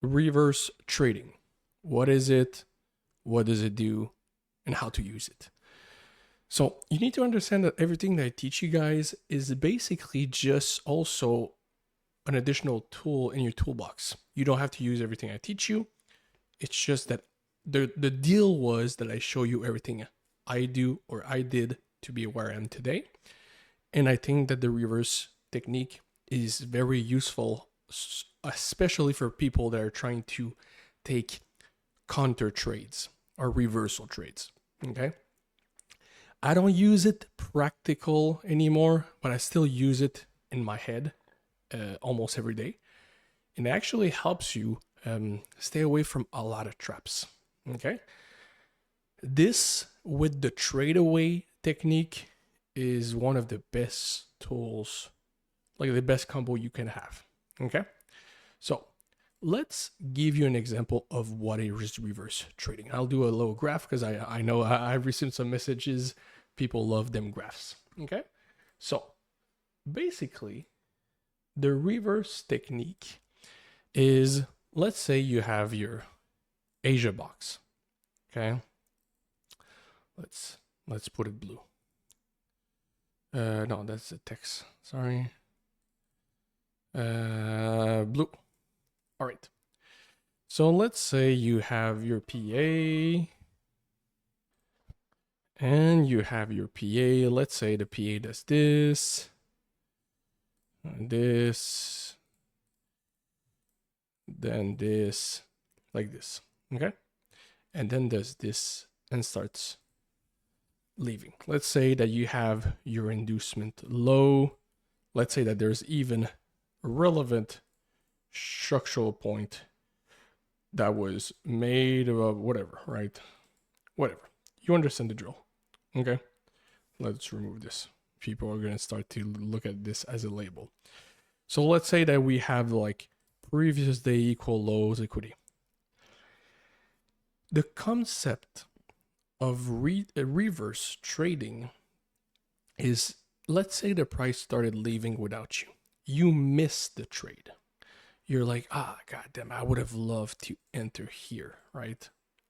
reverse trading. What is it? What does it do? And how to use it. So you need to understand that everything that I teach you guys is basically just also an additional tool in your toolbox. You don't have to use everything I teach you. It's just that the deal was that I show you everything I do or I did to be where I am today. And I think that the reverse technique is very useful, especially for people that are trying to take counter trades or reversal trades. Okay. I don't use it practical anymore, but I still use it in my head almost every day. And it actually helps you stay away from a lot of traps. Okay. This with the trade away technique is one of the best tools, like the best combo you can have. Okay. So let's give you an example of what is reverse trading. I'll do a little graph because I know I've received some messages. People love them graphs. Okay. So basically, the reverse technique is, let's say you have your Asia box. Okay. Let's put it blue. No, that's the text. Sorry. Blue. All right. So let's say you have your PA and you have your PA. Let's say the PA does this, and this, then this, like this. Okay. And then does this and starts leaving. Let's say that you have your inducement low. Let's say that there's even a relevant structural point that was made of whatever, right? Whatever. You understand the drill. Okay. Let's remove this. People are going to start to look at this as a label. So let's say that we have like previous day equal lows equity. The concept of reverse trading is, let's say the price started leaving without you. You missed the trade. You're like, goddamn, I would have loved to enter here, right?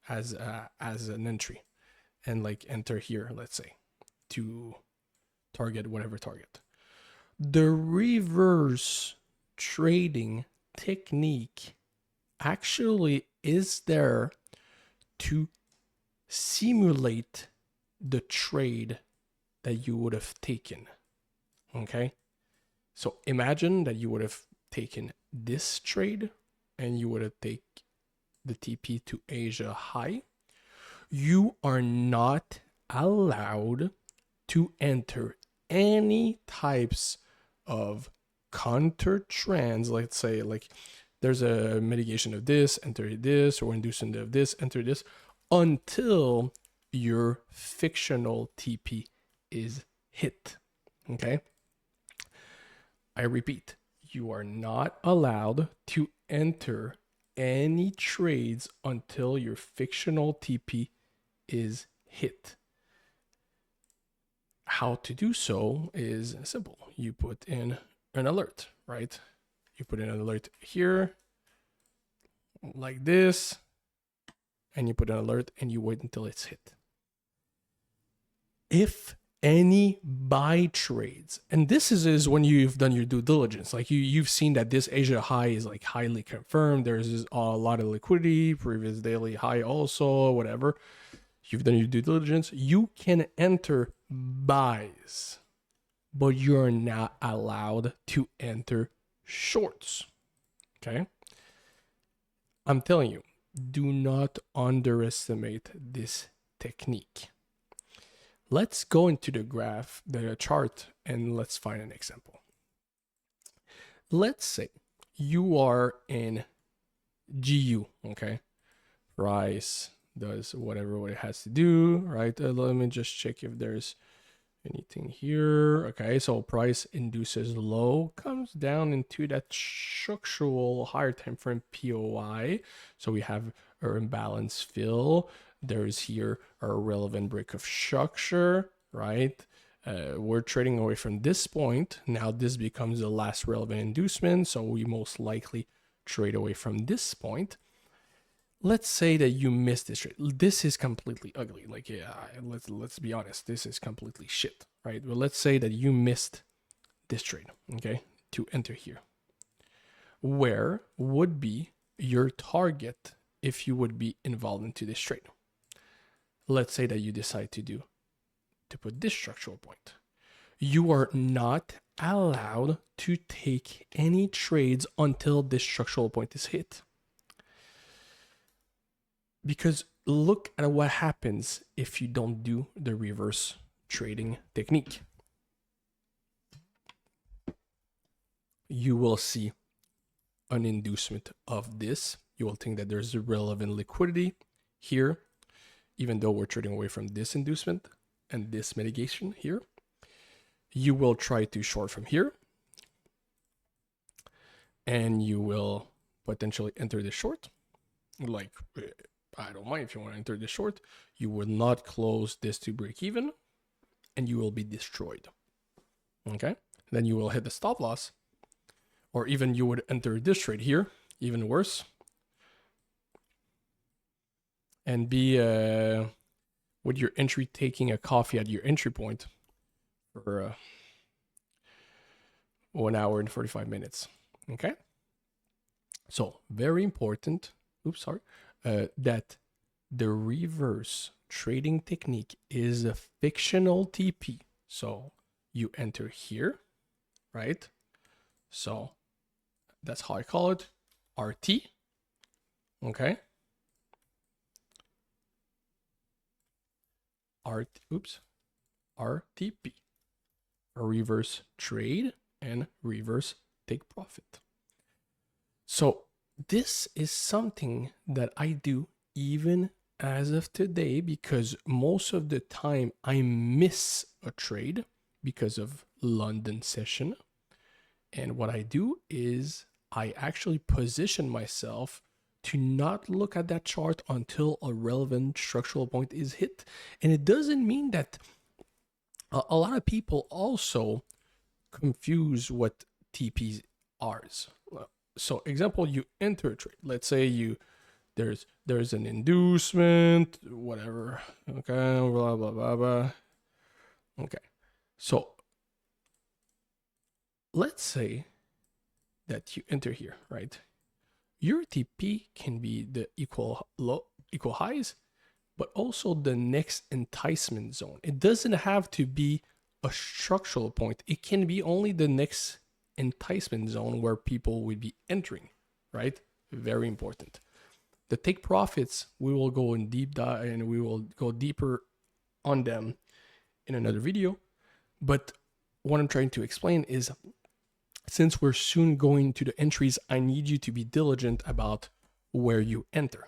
As an entry, and like enter here, let's say, to target whatever target. The reverse trading technique actually is there to simulate the trade that you would have taken. Okay. So imagine that you would have taken this trade and you would have taken the TP to Asia high. You are not allowed to enter any types of counter trends. Let's say like there's a mitigation of this, enter this, or inducement of this, enter this, until your fictional TP is hit. Okay. I repeat, you are not allowed to enter any trades until your fictional TP is hit. How to do so is simple. You put in an alert, right? You put in an alert here, like this, and you put an alert and you wait until it's hit. If any buy trades, and this is when you've done your due diligence, like you've seen that this Asia high is like highly confirmed, there's a lot of liquidity, previous daily high also, whatever, you've done your due diligence, you can enter buys, but you're not allowed to enter shorts. Okay, I'm telling you, do not underestimate this technique. Let's go into the graph, the chart, and let's find an example. Let's say you are in GU, okay? Price does whatever it has to do, right? Let me just check if there's anything here. Okay, so price induces low, comes down into that structural higher time frame POI. So we have our imbalance fill. There's here our relevant break of structure, right? We're trading away from this point. Now this becomes the last relevant inducement. So we most likely trade away from this point, let's say that you missed this trade. This is completely ugly. Like, yeah, let's be honest. This is completely shit, right? Well, let's say that you missed this trade, okay, to enter here. Where would be your target if you would be involved into this trade? Let's say that you decide to put this structural point. You are not allowed to take any trades until this structural point is hit. Because look at what happens if you don't do the reverse trading technique. You will see an inducement of this. You will think that there's a relevant liquidity here, even though we're trading away from this inducement and this mitigation here. You will try to short from here, and you will potentially enter the short. Like, I don't mind if you want to enter the short. You will not close this to break even, and you will be destroyed. Okay? Then you will hit the stop loss, or even you would enter this trade here, even worse, and be with your entry taking a coffee at your entry point for 1 hour and 45 minutes. Okay? So, very important, that the reverse trading technique is a fictional TP. So, you enter here, right? So, that's how I call it, RT. Okay? RTP. A reverse trade and reverse take profit. So this is something that I do even as of today, because most of the time I miss a trade because of London session. And what I do is I actually position myself to not look at that chart until a relevant structural point is hit. And it doesn't mean that a lot of people also confuse what TPs are. So example, you enter a trade. Let's say there's an inducement, whatever. Okay, blah, blah, blah, blah. Okay. So let's say that you enter here, right? Your TP can be the equal highs, but also the next enticement zone. It doesn't have to be a structural point. It can be only the next enticement zone where people would be entering, right? Very important. The take profits, we will go in deep dive and we will go deeper on them in another video. But what I'm trying to explain is, since we're soon going to the entries, I need you to be diligent about where you enter.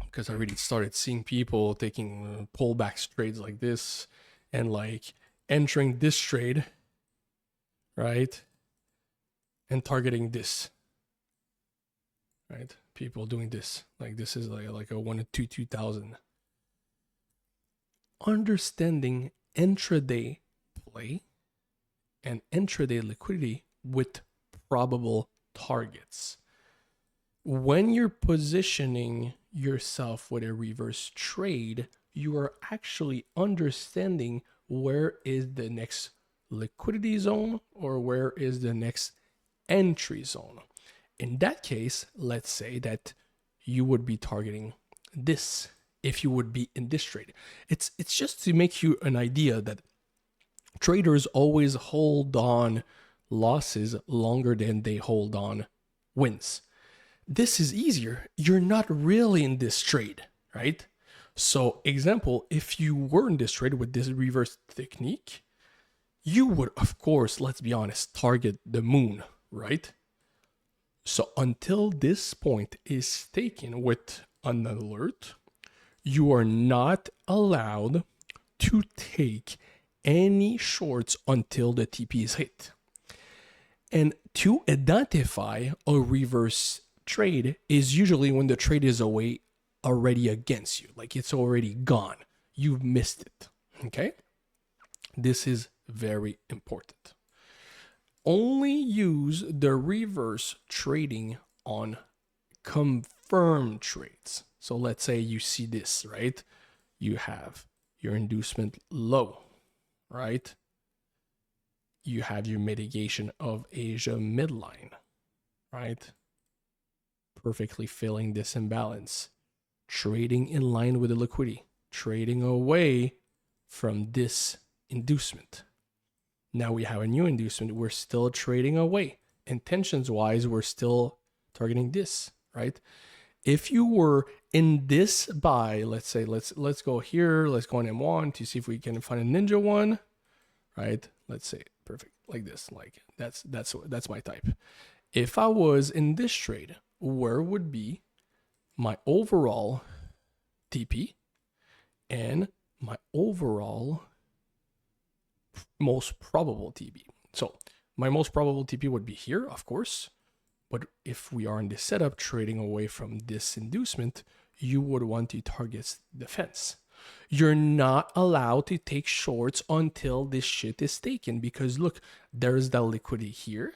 Because I already started seeing people taking pullback trades like this and like entering this trade, right? And targeting this, right? People doing this. Like this is like a 1 to 2,000. Understanding intraday play and intraday liquidity with probable targets. When you're positioning yourself with a reverse trade, you are actually understanding where is the next liquidity zone or where is the next entry zone. In that case, let's say that you would be targeting this if you would be in this trade. It's just to make you an idea that traders always hold on losses longer than they hold on wins. This is easier. You're not really in this trade, right? So example, if you were in this trade with this reverse technique, you would, of course, let's be honest, target the moon, right? So until this point is taken with an alert, you are not allowed to take any shorts until the TP is hit. And to identify a reverse trade is usually when the trade is already against you, like it's already gone. You've missed it, okay? This is very important. only use the reverse trading on confirmed trades. So let's say you see this, right? You have your inducement low, right? You have your mitigation of Asia midline, right? Perfectly filling this imbalance. Trading in line with the liquidity, trading away from this inducement. Now we have a new inducement. We're still trading away. Intentions wise, we're still targeting this, right? If you were in this buy, let's say, let's go here, let's go on M1 to see if we can find a ninja one, right? Let's say perfect, like this, like that's my type. If I was in this trade, where would be my overall TP and my overall most probable TP? So my most probable TP would be here, of course. But if we are in the setup trading away from this inducement, you would want to target the fence. You're not allowed to take shorts until this shit is taken, because look, there's the liquidity here.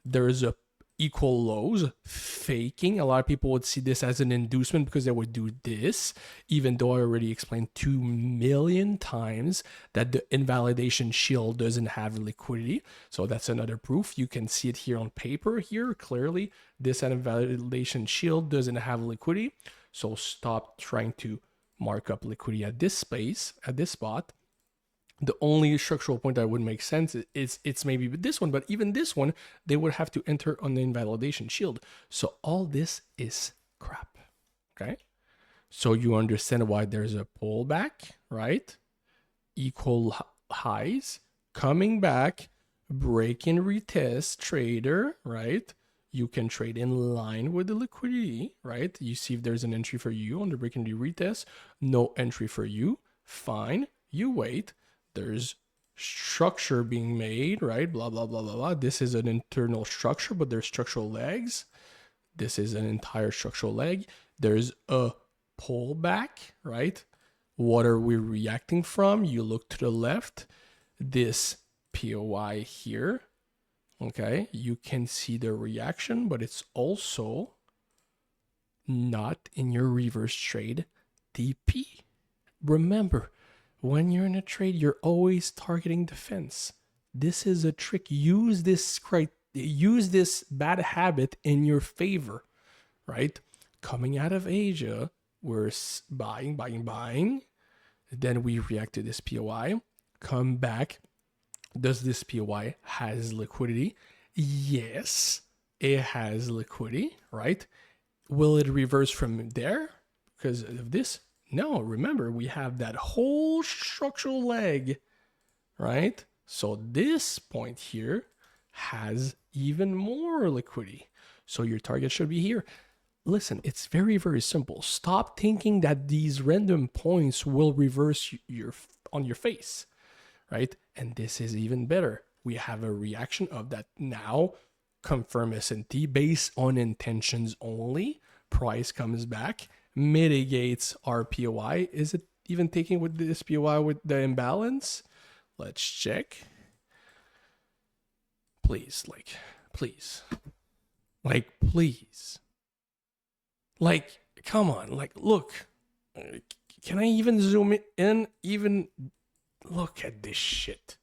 There's a equal lows faking. A lot of people would see this as an inducement because they would do this, even though I already explained 2 million times that the invalidation shield doesn't have liquidity. So that's another proof. You can see it here on paper here clearly. This invalidation shield doesn't have liquidity. So stop trying to mark up liquidity at this space, at this spot. The only structural point that would make sense is it's maybe this one, but even this one, they would have to enter on the invalidation shield. So all this is crap, okay? So you understand why there's a pullback, right? Equal highs, coming back, break and retest, trader, right? You can trade in line with the liquidity, right? You see if there's an entry for you on the break and retest, no entry for you, fine, you wait. There's structure being made, right? Blah, blah, blah, blah, blah. This is an internal structure, but there's structural legs. This is an entire structural leg. There's a pullback, right? What are we reacting from? You look to the left, this POI here, okay? You can see the reaction, but it's also not in your reverse trade TP. Remember, when you're in a trade, you're always targeting defense. This is a trick. Use this bad habit in your favor, right? Coming out of Asia, we're buying. Then we react to this POI. Come back. Does this POI has liquidity? Yes, it has liquidity, right? Will it reverse from there because of this? No, remember, we have that whole structural leg, right? So this point here has even more liquidity. So your target should be here. Listen, it's very, very simple. Stop thinking that these random points will reverse on your face, right? And this is even better. We have a reaction of that now. Confirm S&T based on intentions only. Price comes back, mitigates our POI. Is it even taking with this POI with the imbalance? Let's check. Please. Come on. Look. Can I even zoom in? Even look at this shit.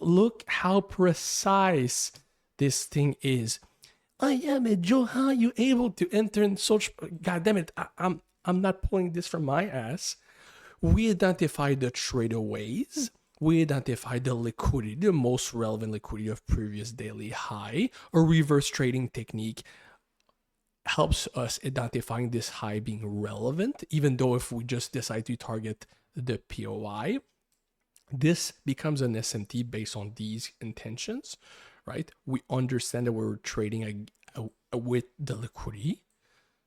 Look how precise this thing is. Oh yeah, man, Joe, how are you able to enter in such? God damn it, I'm not pulling this from my ass. We identified the tradeaways. We identified the liquidity, the most relevant liquidity of previous daily high. A reverse trading technique helps us identifying this high being relevant, even though if we just decide to target the POI, this becomes an S&T based on these intentions. Right? We understand that we're trading with the liquidity.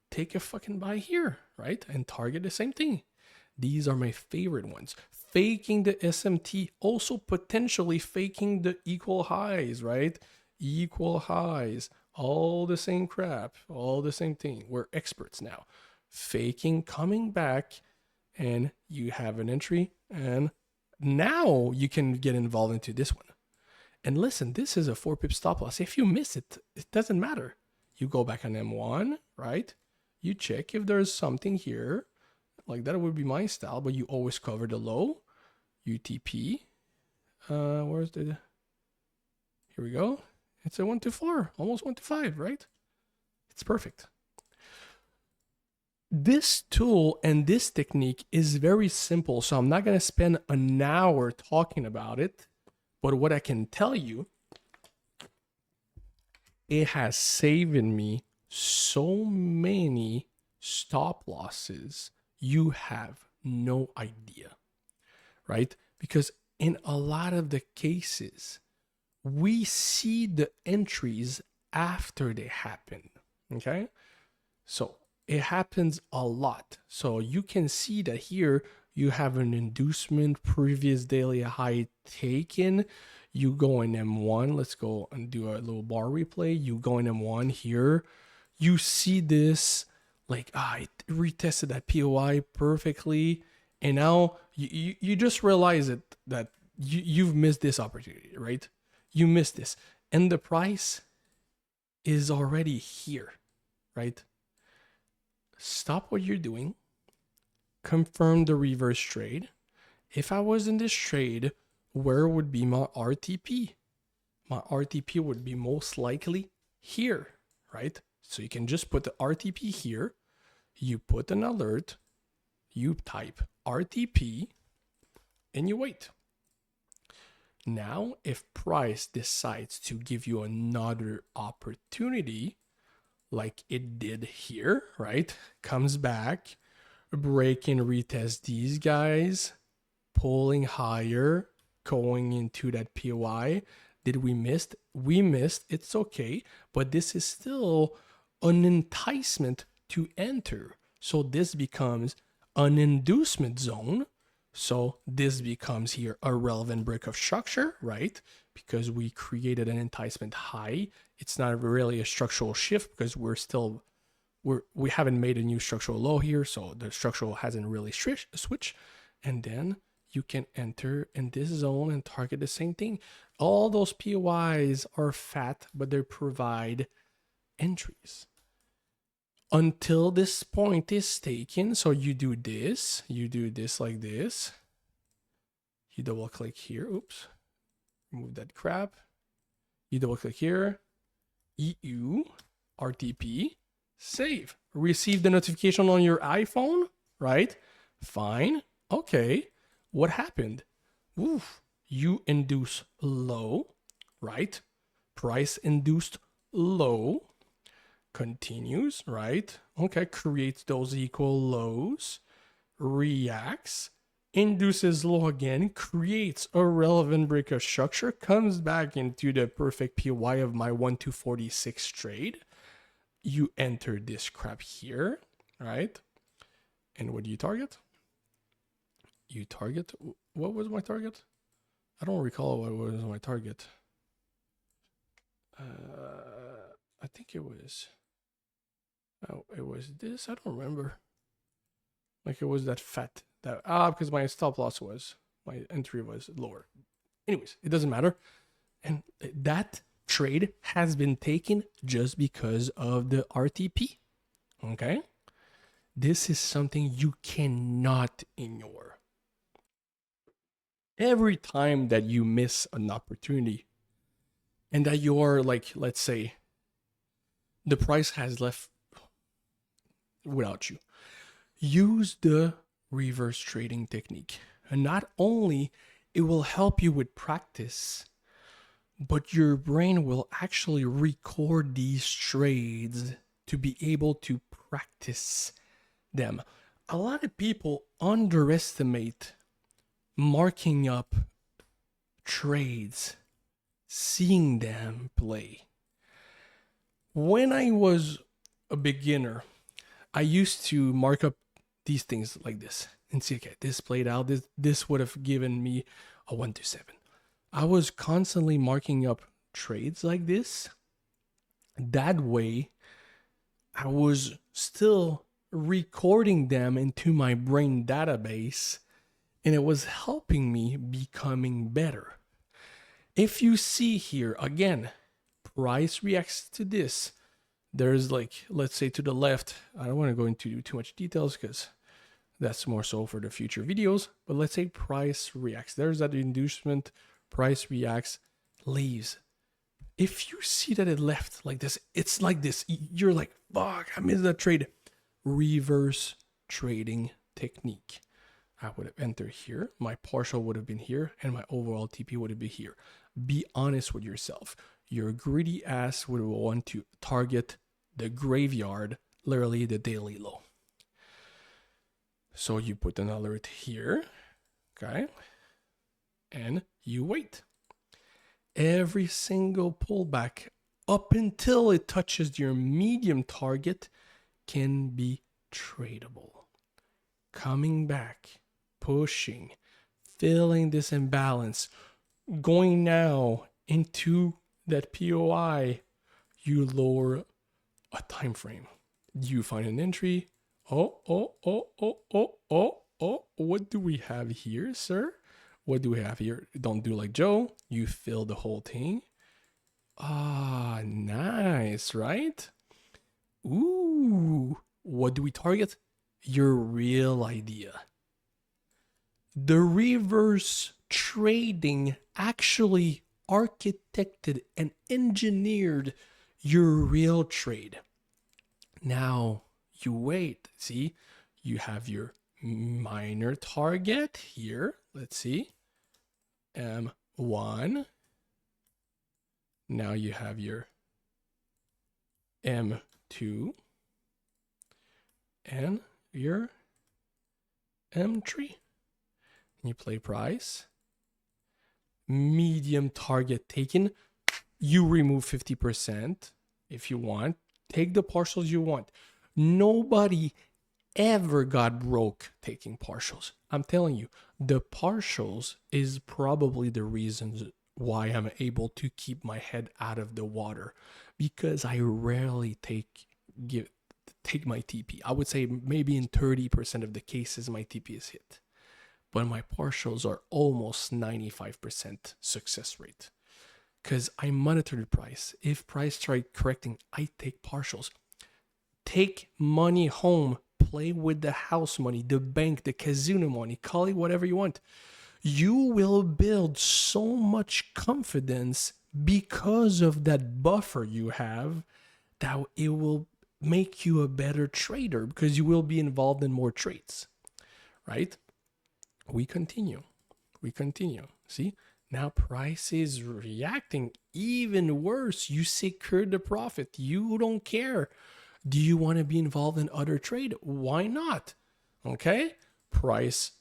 Take a fucking buy here, right? And target the same thing. These are my favorite ones. Faking the SMT, also potentially faking the equal highs, right? Equal highs, all the same crap, all the same thing. We're experts now. Faking, coming back, and you have an entry, and now you can get involved into this one. And listen, this is a 4 pip stop loss. If you miss it, it doesn't matter. You go back on M1, right? You check if there's something here. Like that would be my style, but you always cover the low. UTP. Where's the... Here we go. It's a 1-4, almost 1-5, right? It's perfect. This tool and this technique is very simple, so I'm not going to spend an hour talking about it. But what I can tell you, it has saved me so many stop losses. You have no idea, right? Because in a lot of the cases, we see the entries after they happen, okay? So it happens a lot. So you can see that here you have an inducement, previous daily high taken. You go in M1. Let's go and do a little bar replay. You go in M1 here. You see this, like, it retested that POI perfectly. And now you just realize that you've missed this opportunity, right? You missed this. And the price is already here, right? Stop what you're doing. Confirm the reverse trade. If I was in this trade, where would be my RTP? My RTP would be most likely here, right? So you can just put the RTP here. You put an alert. You type RTP and you wait. Now, if price decides to give you another opportunity, like it did here, right? Comes back, break and retest these guys, pulling higher, going into that POI. Did we miss? We missed. It's okay. But this is still an enticement to enter. So this becomes an inducement zone. So this becomes here a relevant break of structure, right? Because we created an enticement high. It's not really a structural shift because we haven't made a new structural low here. So the structural hasn't really switched. And then you can enter in this zone and target the same thing. All those POIs are fat, but they provide entries. Until this point is taken, so you do this like this. You double click here, oops, remove that crap. You double click here, EU, RTP, save. Receive the notification on your iPhone, right? Fine, okay. What happened? Oof, you induce low, right? Price induced low. Continues, right? Okay, creates those equal lows, reacts, induces low again, creates a relevant break of structure, comes back into the perfect PY of my 1-246 trade. You enter this crap here, right? And what do you target? You target, what was my target? I don't recall what was my target. I think it was... Oh, it was this? I don't remember. Like it was that fat. Because my stop loss my entry was lower. Anyways, it doesn't matter. And that trade has been taken just because of the RTP. Okay? This is something you cannot ignore. Every time that you miss an opportunity and that you're like, let's say, the price has left without you, use the reverse trading technique. And not only it will help you with practice, but your brain will actually record these trades to be able to practice them. A lot of people underestimate marking up trades, seeing them play. When I was a beginner, I used to mark up these things like this and see, okay, this played out. This would have given me a 1-7. I was constantly marking up trades like this. That way, I was still recording them into my brain database, and it was helping me becoming better. If you see here, again, price reacts to this. There's like, let's say to the left, I don't want to go into too much details because that's more so for the future videos, but let's say price reacts. There's that inducement, price reacts, leaves. If you see that it left like this, it's like this. You're like, fuck, I missed that trade. Reverse trading technique. I would have entered here, my partial would have been here, and my overall TP would have been here. Be honest with yourself. Your greedy ass would want to target the graveyard, literally the daily low. So you put an alert here, okay? And you wait. Every single pullback up until it touches your medium target can be tradable. Coming back, pushing, filling this imbalance, going now into that POI, you lower a time frame. You find an entry. Oh, what do we have here, sir? What do we have here? Don't do like Joe. You fill the whole thing. Ah, nice, right? Ooh, what do we target? Your real idea. The reverse trading actually architected and engineered your real trade. Now you wait. See, you have your minor target here. Let's see. M1. Now you have your M2 and your M3. And you play price. Medium target taken. You remove 50% if you want. Take the partials you want. Nobody ever got broke taking partials. I'm telling you, the partials is probably the reasons why I'm able to keep my head out of the water, because I rarely take my TP. I would say maybe in 30% of the cases my TP is hit, but my partials are almost 95% success rate because I monitor the price. If price tried correcting, I take partials. Take money home. Play with the house money, the bank, the casino money, call it whatever you want. You will build so much confidence because of that buffer you have that it will make you a better trader because you will be involved in more trades, right? We continue. See, now price is reacting even worse. You secure the profit. You don't care. Do you want to be involved in other trade? Why not? Okay. Price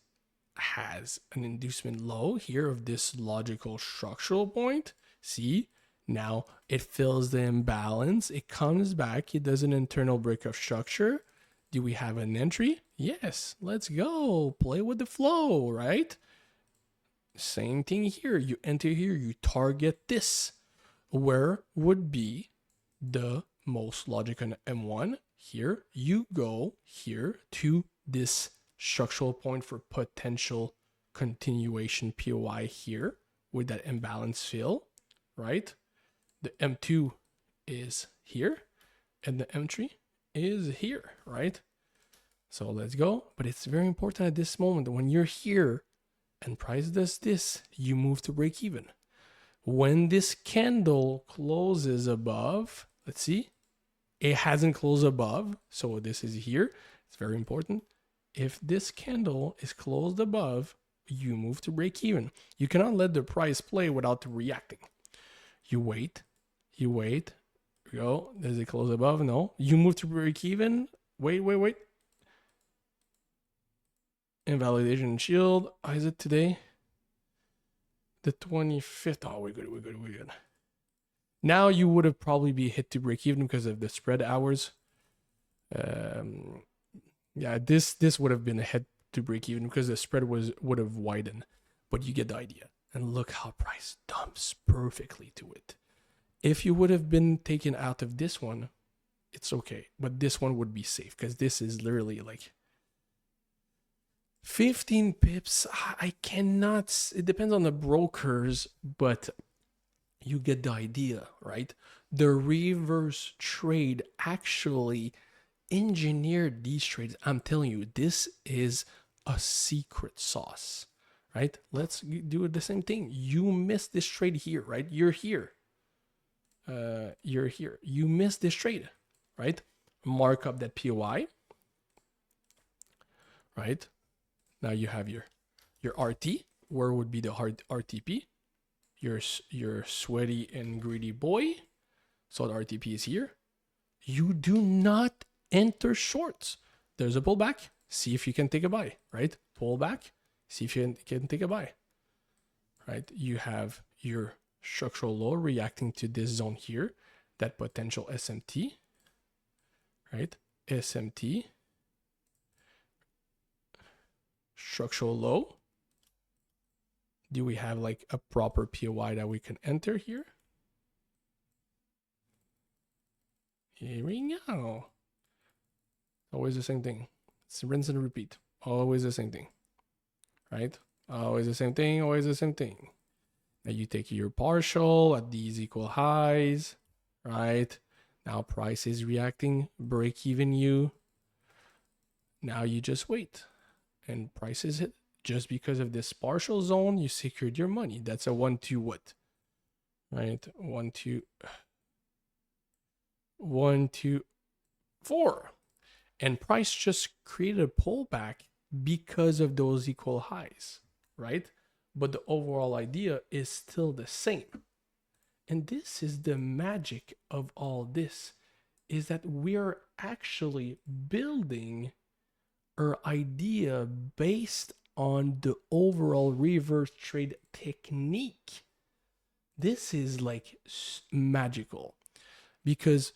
has an inducement low here of this logical structural point. See, now it fills the imbalance. It comes back. It does an internal break of structure. Do we have an entry? Yes. Let's go. Play with the flow, right? Same thing here. You enter here. You target this. Where would be the most logic on M1 here? You go here to this structural point for potential continuation POI here with that imbalance fill, right? The M2 is here and the M3 is here, right? So let's go. But it's very important at this moment that when you're here and price does this, you move to break even. When this candle closes above, let's see, it hasn't closed above, so this is here. It's very important. If this candle is closed above, you move to break even. You cannot let the price play without reacting. You wait. Go. Does it close above? No. You move to break even. Wait. Invalidation shield. How is it today? The 25th. Oh, we're good. Now you would have probably be hit to break even because of the spread hours. Yeah, this would have been a head to break even because the spread would have widened, but you get the idea. And look how price dumps perfectly to it. If you would have been taken out of this one, it's okay, but this one would be safe because this is literally like 15 pips. I cannot. It depends on the brokers, but You get the idea, right? The reverse trade actually engineered these trades. I'm telling you, this is a secret sauce, right? Let's do the same thing. You missed this trade here, right? You're here. You're here. You missed this trade, right? Mark up that POI, right? Now you have your RT. Where would be the hard RTP? Your sweaty and greedy boy. So the RTP is here. You do not enter shorts. There's a pullback. See if you can take a buy, right? Pull back. See if you can take a buy, right? You have your structural low reacting to this zone here, that potential SMT, right? SMT, structural low. Do we have like a proper POI that we can enter here? Here we go. Always the same thing. It's rinse and repeat. Always the same thing, right? Always the same thing, always the same thing. Now you take your partial at these equal highs, right? Now price is reacting, break even you. Now you just wait and price is hit. Just because of this partial zone, you secured your money. That's a 1-2 what? Right? 1-2, 1-2, 4. And price just created a pullback because of those equal highs, right? But the overall idea is still the same. And this is the magic of all this, is that we're actually building our idea based on the overall reverse trade technique. This is like magical because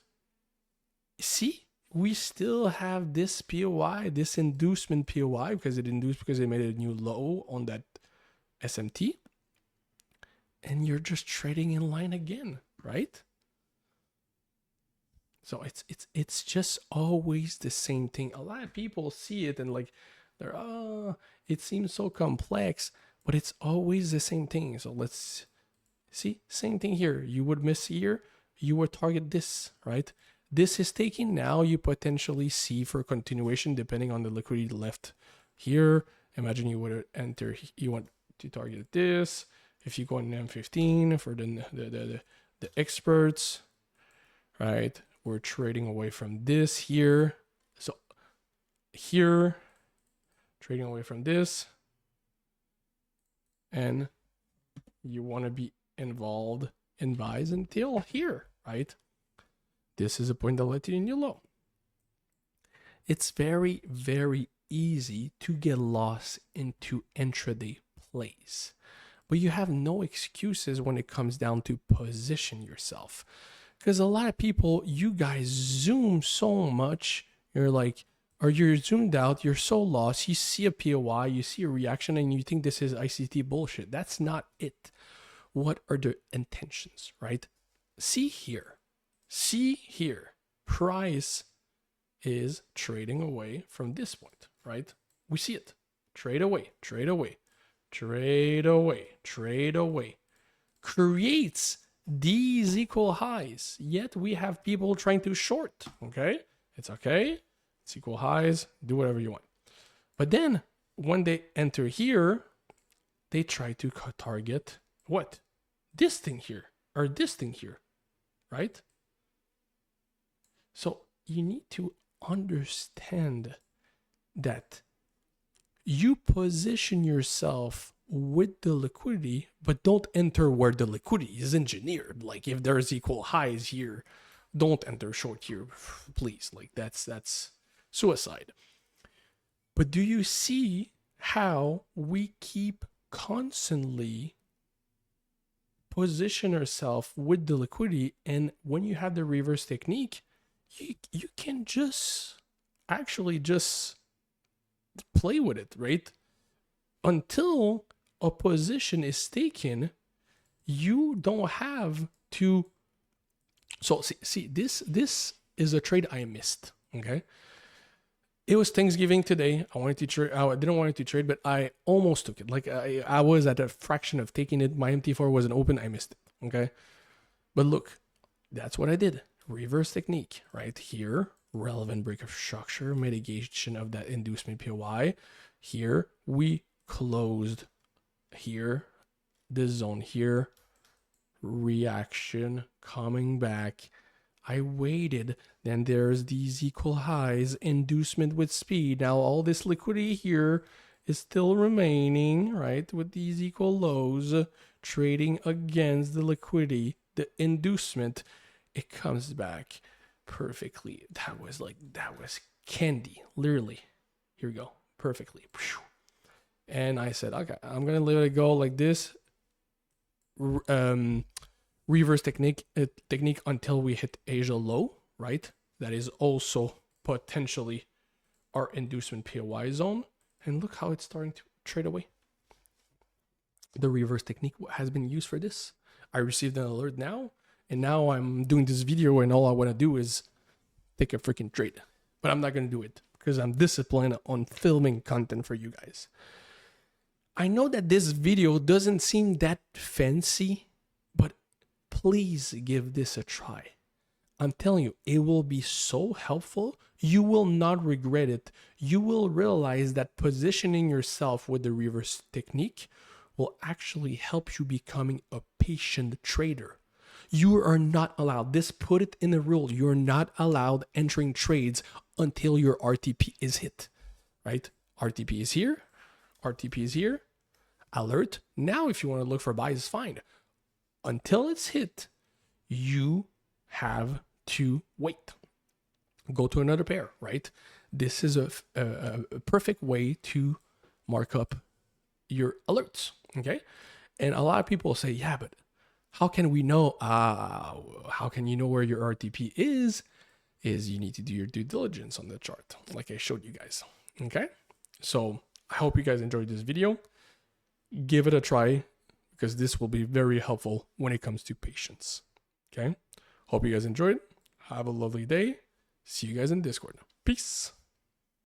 see, we still have this POI, this inducement POI, because it induced because they made a new low on that SMT, and you're just trading in line again, right? So it's just always the same thing. A lot of people see it and like they're it seems so complex, but it's always the same thing. So let's see, same thing here. You would miss here, you would target this, right? This is taking, now you potentially see for continuation depending on the liquidity left here. Imagine you would enter, you want to target this. If you go on M15 for the experts, right? We're trading away from this here. So here, trading away from this. And you want to be involved in buys until here, right? This is a point that led to the new low. It's very, very easy to get lost into intraday plays, but you have no excuses when it comes down to position yourself. Because a lot of people, you guys zoom so much, you're like, or you're zoomed out, you're so lost, you see a POI, you see a reaction, and you think this is ICT bullshit. That's not it. What are the intentions, right? See here, price is trading away from this point, right? We see it. Trade away, trade away, trade away, trade away. Creates these equal highs, yet we have people trying to short, okay? It's okay. It's equal highs. Do whatever you want. But then when they enter here, they try to target what? This thing here or this thing here, right? So you need to understand that you position yourself with the liquidity, but don't enter where the liquidity is engineered. Like if there's equal highs here, don't enter short here, please. Like that's suicide. But do you see how we keep constantly position ourselves with the liquidity? And when you have the reverse technique, you can just actually just play with it, right? Until a position is taken, you don't have to. So see this is a trade I missed. Okay, it was Thanksgiving today. I wanted to trade. I didn't want it to trade, but I almost took it. Like I was at a fraction of taking it. My MT4 wasn't open. I missed it. Okay, But look, that's what I did. Reverse technique right here. Relevant break of structure, mitigation of that inducement POI. Here we closed here, this zone here, reaction coming back. I waited, then there's these equal highs, inducement with speed. Now all this liquidity here is still remaining, right, with these equal lows, trading against the liquidity, the inducement. It comes back perfectly. That was candy, literally. Here we go, perfectly. And I said, okay, I'm gonna let it go like this. Reverse technique until we hit Asia low, right? That is also potentially our inducement POI zone. And look how it's starting to trade away. The reverse technique has been used for this. I received an alert now, and now I'm doing this video, and all I want to do is take a freaking trade. But I'm not going to do it because I'm disciplined on filming content for you guys. I know that this video doesn't seem that fancy, but please give this a try. I'm telling you, it will be so helpful. You will not regret it. You will realize that positioning yourself with the reverse technique will actually help you becoming a patient trader. You are not allowed, this put it in the rule, you're not allowed entering trades until your RTP is hit, right? RTP is here, RTP is here, alert. Now if you want to look for buys, it's fine. Until it's hit, you have to wait. Go to another pair, right? This is a perfect way to mark up your alerts, okay? And a lot of people say, yeah, but how can we know? How can you know where your RTP is? Is you need to do your due diligence on the chart, like I showed you guys, okay? So I hope you guys enjoyed this video. Give it a try because this will be very helpful when it comes to patience, okay? Hope you guys enjoyed. Have a lovely day. See you guys in Discord. Peace.